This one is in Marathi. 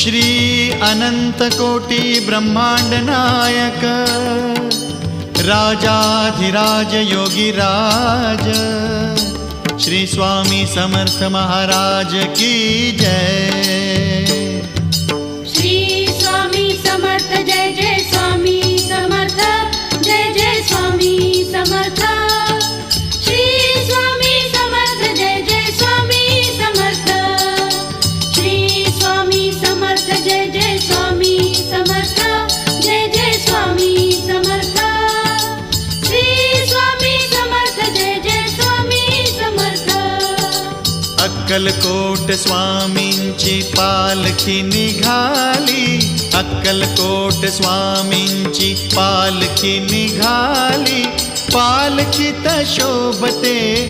श्री अनंत कोटी ब्रह्मांड नायक राजाधिराज योगीराज श्री स्वामी समर्थ महाराज की जय। श्री स्वामी समर्थ जय जय स्वामी समर्थ जय जय स्वामी समर्थ। श्री स्वामी समर्थ जय जय स्वामी समर्थ। श्री स्वामी समर्थ जय जय स्वामी समर्थ जय जय स्वामी समर्थ। श्री स्वामी समर्थ जय जय स्वामी समर्थ। अक्कलकोट स्वामींची पालखी निघाली, अक्कलकोट स्वामींची पालखी निघाली, पालखीत शोभते